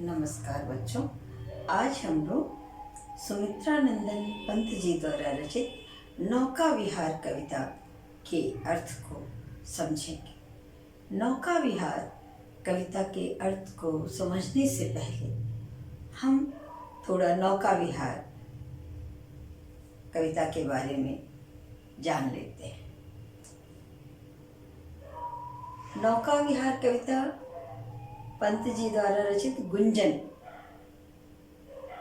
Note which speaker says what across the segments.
Speaker 1: नमस्कार बच्चों। आज हम लोग सुमित्रा नंदन पंत जी द्वारा रचित नौका विहार कविता के अर्थ को समझेंगे। नौका विहार कविता के अर्थ को समझने से पहले हम थोड़ा नौका विहार कविता के बारे में जान लेते हैं। नौका विहार कविता पंत जी द्वारा रचित गुंजन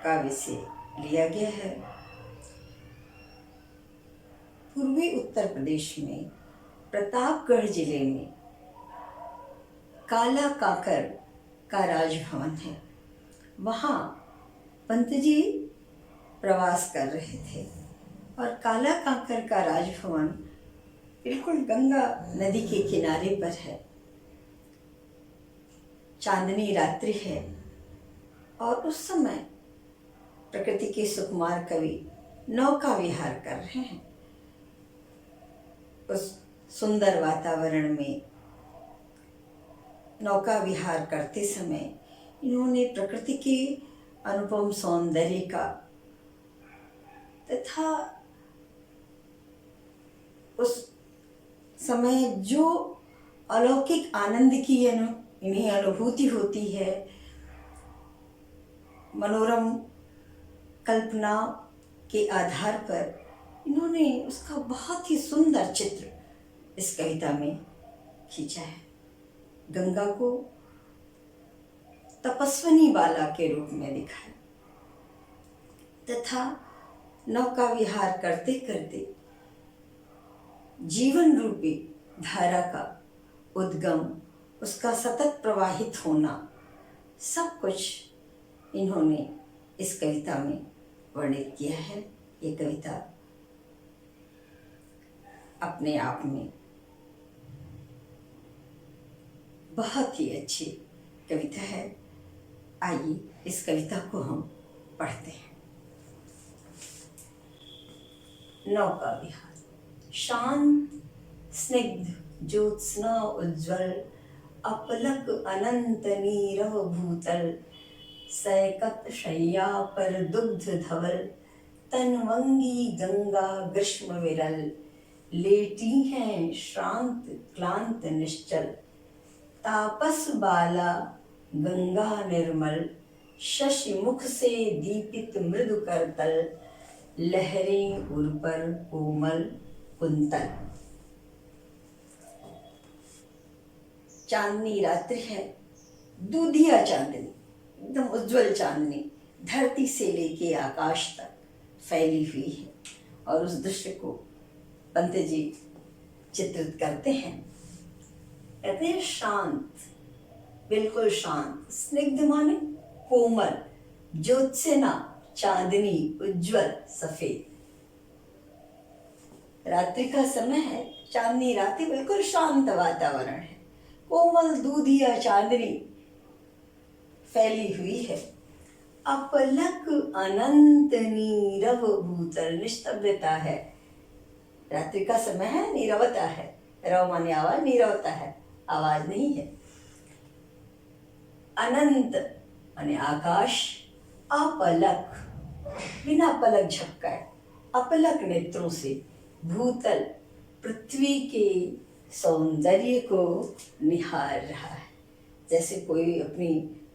Speaker 1: काव्य से लिया गया है। पूर्वी उत्तर प्रदेश में प्रतापगढ़ जिले में काला काकर का राजभवन है। वहाँ पंत जी प्रवास कर रहे थे और काला काकर का राजभवन बिल्कुल गंगा नदी के किनारे पर है। चांदनी रात्रि है और उस समय प्रकृति के सुकुमार कवि नौका विहार कर रहे हैं। उस सुंदर वातावरण में नौका विहार करते समय इन्होंने प्रकृति के अनुपम सौंदर्य का तथा उस समय जो अलौकिक आनंद की इन्हें अनुभूति होती है, मनोरम कल्पना के आधार पर इन्होंने उसका बहुत ही सुंदर चित्र इस कविता में खींचा है। गंगा को तपस्विनी बाला के रूप में दिखाया तथा नौका विहार करते करते जीवन रूपी धारा का उद्गम, उसका सतत प्रवाहित होना, सब कुछ इन्होंने इस कविता में वर्णित किया है। ये कविता अपने आप में बहुत ही अच्छी कविता है। आइए इस कविता को हम पढ़ते हैं। नौका विहार। शांत स्निग्ध ज्योत्स्ना उज्ज्वल अपलक अनंत नीरव भूतल, सैकत शय्या पर दुग्ध धवल, तनवंगी गंगा ग्रीष्म विरल, लेटी हैं श्रांत क्लांत निश्चल, तापस बाला गंगा निर्मल, शशि मुख से दीपित मृदु करतल, लहरें उर पर कोमल कुंतल। चांदनी रात्रि है, दूधिया चांदनी, एकदम उज्जवल चांदनी धरती से लेके आकाश तक फैली हुई है। और उस दृश्य को पंत जी चित्रित करते हैं। कहते हैं शांत, बिल्कुल शांत, स्निग्ध माने कोमल, ज्योत्स्ना चांदनी उज्जवल सफेद। रात्रि का समय है, चांदनी रात्रि, बिल्कुल शांत वातावरण है, कोमल दूधिया चांदनी फैली हुई है। अपलक अनंत नीरव भूतल, निस्तब्धता है। रात्रि का समय है, नीरवता है। रव माने आवाज, नीरवता है, आवाज नहीं है। अनंत माने आकाश, अपलक बिना पलक झपकाए, अपलक नेत्रों से भूतल पृथ्वी के सौंदर्य को निहार रहा है। जैसे कोई अपनी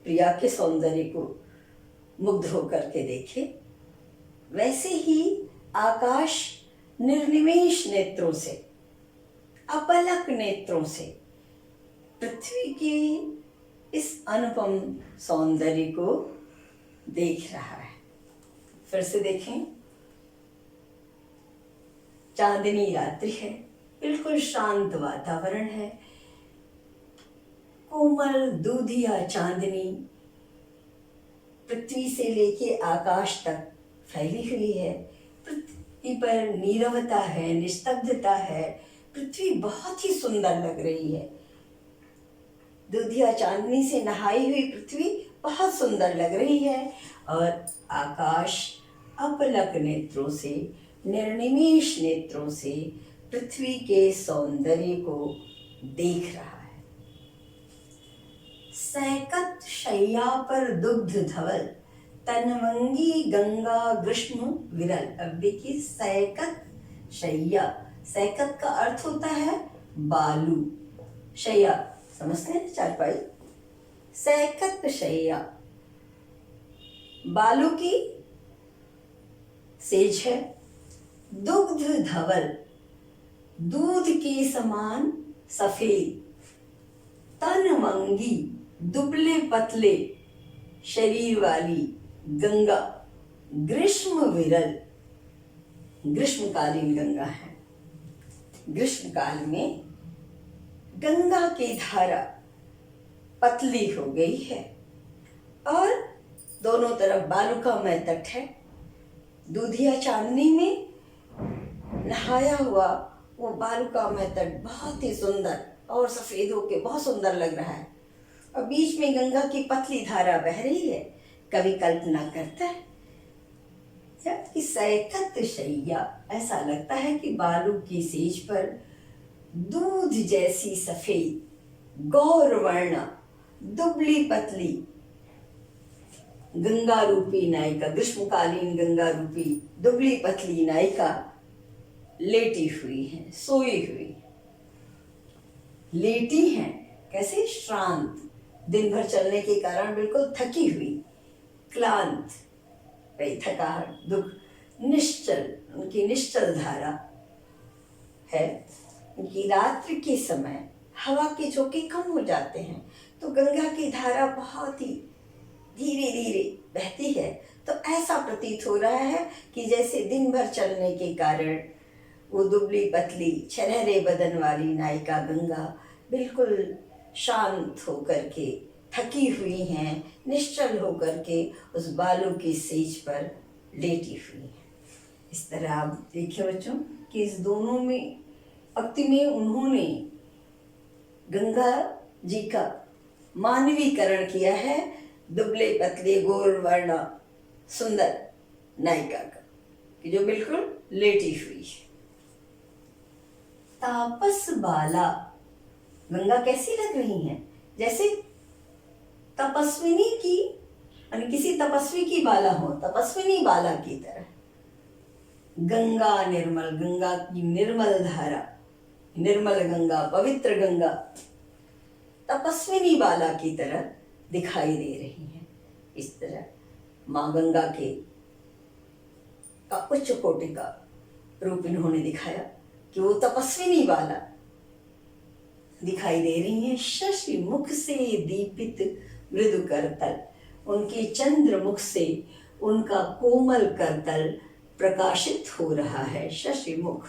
Speaker 1: प्रिया के सौंदर्य को मुग्ध होकर के देखे, वैसे ही आकाश निर्निमेष नेत्रों से, अपलक नेत्रों से पृथ्वी के इस अनुपम सौंदर्य को देख रहा है। फिर से देखें। चांदनी रात्रि है, बिल्कुल शांत वातावरण है, कोमल दूधिया चांदनी पृथ्वी से लेके आकाश तक फैली हुई है। पृथ्वी पर नीरवता है, निस्तब्धता है। पृथ्वी बहुत ही सुंदर लग रही है। दूधिया चांदनी से नहाई हुई पृथ्वी बहुत सुंदर लग रही है और आकाश अपलक नेत्रों से, निर्निमेष नेत्रों से पृथ्वी के सौंदर्य को देख रहा है। सैकत शैया पर दुग्ध धवल, तनवंगी गंगा ग्रीष्म विरल। अब देखिए सैकत शैया, सैकत का अर्थ होता है बालू, शैया समझते हैं चारपाई, सैकत शैया बालू की सेज है। दुग्ध धवल, दूध के समान सफेद। तनवंगी, दुबले पतले शरीर वाली गंगा, ग्रीष्म विरल, ग्रीष्मकालीन गंगा है। ग्रीष्म काल में गंगा की धारा पतली हो गई है और दोनों तरफ बालुकामय तट है। दूधिया चांदनी में नहाया हुआ वो बालुकामय तट बहुत ही सुंदर और सफेद होके बहुत सुंदर लग रहा है और बीच में गंगा की पतली धारा बह रही है। कवि कल्पना करता है जबकि सैकत शैया, ऐसा लगता है कि बालू की सेज पर दूध जैसी सफेद गौर वर्णा दुबली पतली गंगा रूपी नायिका, ग्रीष्मकालीन गंगा रूपी दुबली पतली नायिका लेटी हुई है, सोई हुई, लेटी हैं। कैसे? श्रांत, दिन भर चलने के कारण बिल्कुल थकी हुई, क्लांत, थकावट, दुख, निश्चल, उनकी निश्चल धारा है। उनकी रात्रि के समय हवा के झोंके कम हो जाते हैं तो गंगा की धारा बहुत ही धीरे धीरे बहती है। तो ऐसा प्रतीत हो रहा है कि जैसे दिन भर चलने के कारण वो दुबली पतली छरहरे बदन वाली नायिका गंगा बिल्कुल शांत होकर के, थकी हुई हैं, निश्चल होकर के उस बालू की सेज पर लेटी हुई हैं। इस तरह आप देखिए बच्चों कि इस दोनों में पंक्ति में उन्होंने गंगा जी का मानवीकरण किया है, दुबले पतले गोर वर्णा सुंदर नायिका का, कि जो बिल्कुल लेटी हुई है। तापस बाला, गंगा कैसी लग रही हैं? जैसे तपस्विनी की, यानी किसी तपस्वी की बाला हो, तपस्विनी बाला की तरह। गंगा निर्मल, गंगा की निर्मल धारा, निर्मल गंगा, पवित्र गंगा तपस्विनी बाला की तरह दिखाई दे रही है। इस तरह माँ गंगा के का उच्च कोटि का रूप इन्होंने दिखाया कि वो तपस्विनी बाला दिखाई दे रही हैं। शशि मुख से दीपित मृदु करतल, उनके चंद्र मुख से उनका कोमल करतल प्रकाशित हो रहा है। शशि मुख,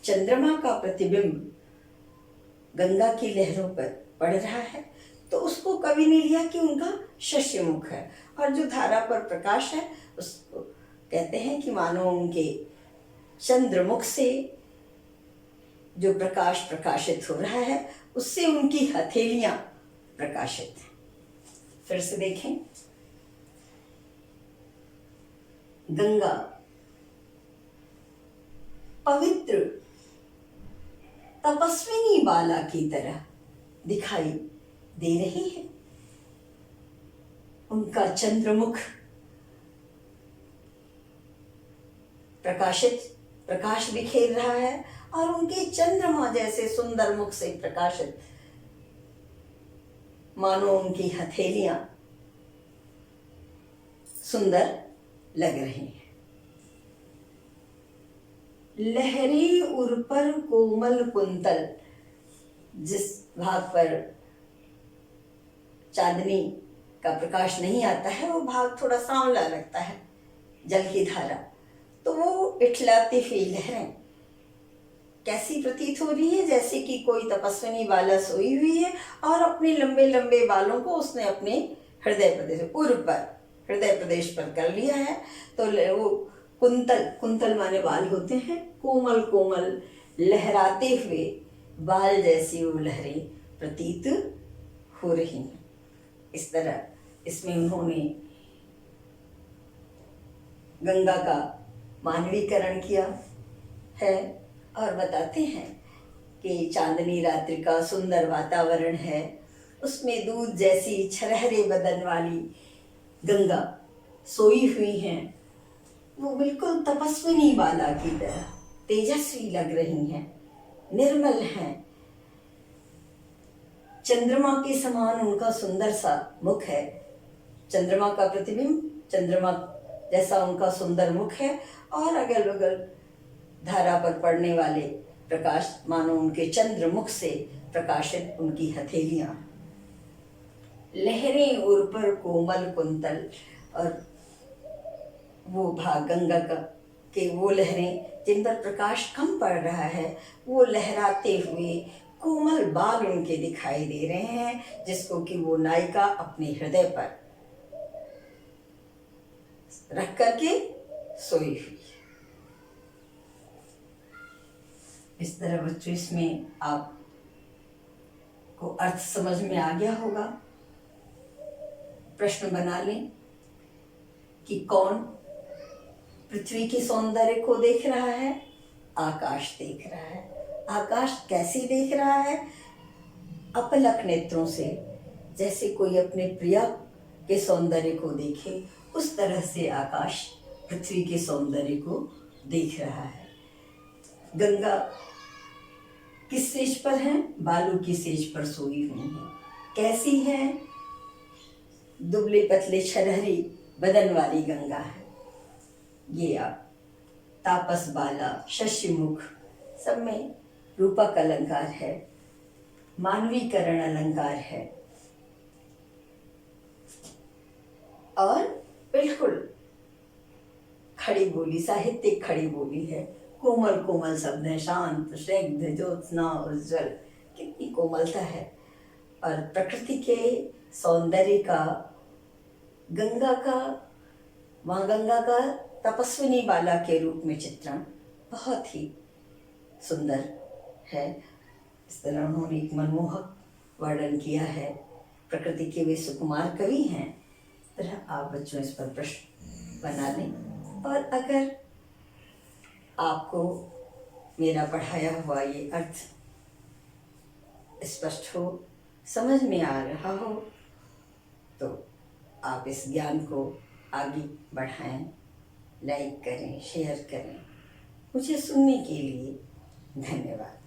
Speaker 1: चंद्रमा का प्रतिबिंब गंगा की लहरों पर पड़ रहा है तो उसको कवि ने लिया कि उनका शशि मुख है, और जो धारा पर प्रकाश है उसको कहते हैं कि मानो उनके चंद्रमुख से जो प्रकाश प्रकाशित हो रहा है उससे उनकी हथेलियां प्रकाशित हैं। फिर से देखें, गंगा पवित्र तपस्विनी बाला की तरह दिखाई दे रही है। उनका चंद्रमुख प्रकाश बिखेर रहा है और उनके चंद्रमा जैसे सुंदर मुख से प्रकाशित मानो उनकी हथेलियां सुंदर लग रही हैं। लहरी उर पर कोमल कुंतल, जिस भाग पर चांदनी का प्रकाश नहीं आता है वो भाग थोड़ा सांवला लगता है, जल की धारा, तो वो इठलाती हुई लहरें कैसी प्रतीत हो रही है? जैसे कि कोई तपस्विनी बाला सोई हुई है और अपने लंबे लंबे बालों को उसने अपने हृदय प्रदेश उर पर, हृदय प्रदेश पर कर लिया है। तो वो कुंतल माने बाल होते हैं, कोमल कोमल लहराते हुए बाल जैसी वो लहरें प्रतीत हो रही हैं। इस तरह इसमें उन्होंने गंगा का मानवीकरण किया है और बताते हैं कि चांदनी रात्रि का सुंदर वातावरण है, उसमें दूध जैसी छरहरे बदन वाली गंगा सोई हुई हैं। वो बिल्कुल तपस्विनी बाला की तरह तेजस्वी लग रही हैं, निर्मल हैं। चंद्रमा के समान उनका सुंदर सा मुख है, चंद्रमा का प्रतिबिंब, चंद्रमा जैसा उनका सुंदर मुख है। और अगल बगल धारा पर पड़ने वाले प्रकाश मानो उनके चंद्र मुख से प्रकाशित उनकी हथेलियां। लहरें उर पर कोमल कुंतल, और वो भाग गंगा का के वो लहरें जिन पर प्रकाश कम पड़ रहा है, वो लहराते हुए कोमल बाल उनके दिखाई दे रहे हैं, जिसको कि वो नायिका अपने हृदय पर रख करके सोई हुई। इस तरह बच्चों इसमें आप को अर्थ समझ में आ गया होगा। प्रश्न बना लें कि कौन पृथ्वी के सौंदर्य को देख रहा है? आकाश देख रहा है। आकाश कैसे देख रहा है? अपलक नेत्रों से, जैसे कोई अपने प्रिया के सौंदर्य को देखे, उस तरह से आकाश पृथ्वी के सौंदर्य को देख रहा है। गंगा किस सेज पर है? बालू की सेज पर सोई हुई है। कैसी है? दुबले पतले छरहरी बदन वाली गंगा है। ये आप तापस बाला, शशिमुख, सब में रूपक अलंकार है, मानवीकरण अलंकार है, और बिल्कुल खड़ी बोली, साहित्यिक खड़ी बोली है। कोमल कोमल शब्द है, शांत, स्निग्ध, ज्योत्सना, उज्ज्वल, कितनी कोमलता है। और प्रकृति के सौंदर्य का, गंगा का, माँ गंगा का तपस्विनी बाला के रूप में चित्रण बहुत ही सुंदर है। इस तरह उन्होंने एक मनमोहक वर्णन किया है। प्रकृति के वे सुकुमार कवि हैं। इस तरह आप बच्चों इस पर प्रश्न बना लें, और अगर आपको मेरा पढ़ाया हुआ ये अर्थ स्पष्ट हो, समझ में आ रहा हो, तो आप इस ज्ञान को आगे बढ़ाएं, लाइक करें, शेयर करें। मुझे सुनने के लिए धन्यवाद।